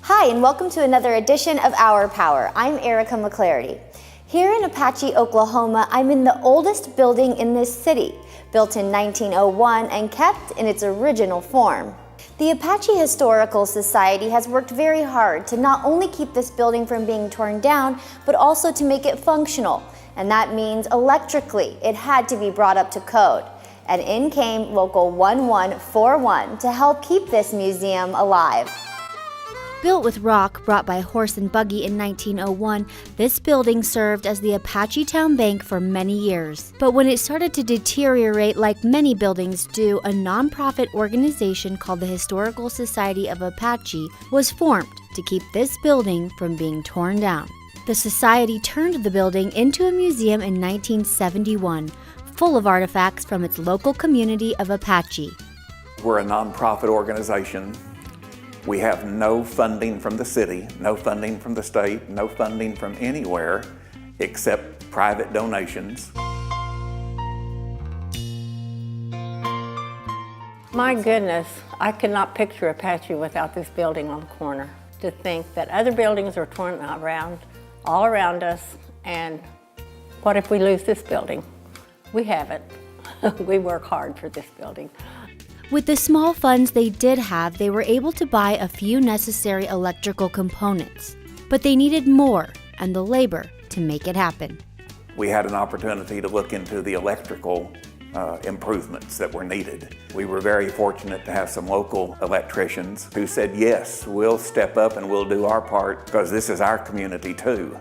Hi, and welcome to another edition of Our Power. I'm Erica McClarity. Here in Apache, Oklahoma, I'm in the oldest building in this city, built in 1901 and kept in its original form. The Apache Historical Society has worked very hard to not only keep this building from being torn down, but also to make it functional. And that means electrically, it had to be brought up to code. And in came Local 1141 to help keep this museum alive. Built with rock brought by horse and buggy in 1901, this building served as the Apache Town Bank for many years. But when it started to deteriorate like many buildings do, a nonprofit organization called the Historical Society of Apache was formed to keep this building from being torn down. The society turned the building into a museum in 1971, full of artifacts from its local community of Apache. We're a nonprofit organization. We have no funding from the city, no funding from the state, no funding from anywhere except private donations. My goodness, I could not picture Apache without this building on the corner. To think that other buildings are torn around, all around us, and what if we lose this building? We haven't. We work hard for this building. With the small funds they did have, they were able to buy a few necessary electrical components. But they needed more and the labor to make it happen. We had an opportunity to look into the electrical improvements that were needed. We were very fortunate to have some local electricians who said, yes, we'll step up and we'll do our part because this is our community too.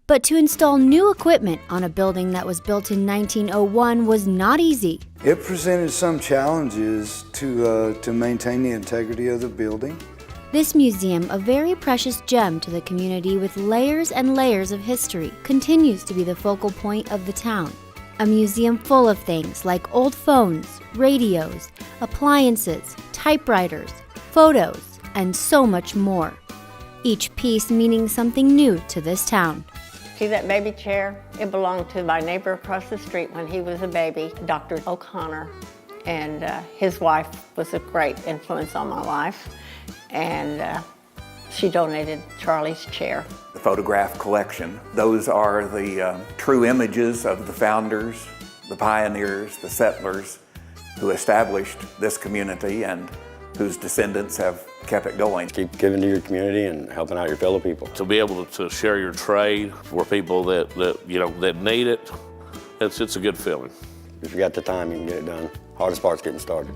But to install new equipment on a building that was built in 1901 was not easy. It presented some challenges to maintain the integrity of the building. This museum, a very precious gem to the community with layers and layers of history, continues to be the focal point of the town. A museum full of things like old phones, radios, appliances, typewriters, photos, and so much more. Each piece meaning something new to this town. See that baby chair? It belonged to my neighbor across the street when he was a baby, Dr. O'Connor. And his wife was a great influence on my life. And she donated Charlie's chair. The photograph collection, those are the true images of the founders, the pioneers, the settlers who established this community and whose descendants have kept it going. Keep giving to your community and helping out your fellow people. To be able to share your trade for people that need it, it's a good feeling. If you got the time, you can get it done. Hardest part's getting started.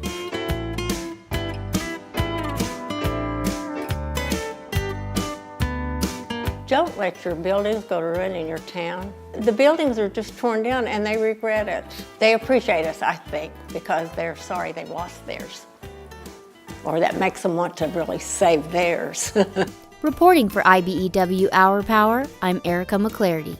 Don't let your buildings go to ruin in your town. The buildings are just torn down and they regret it. They appreciate us, I think, because they're sorry they lost theirs. Or that makes them want to really save theirs. Reporting for IBEW Our Power, I'm Erica McClarity.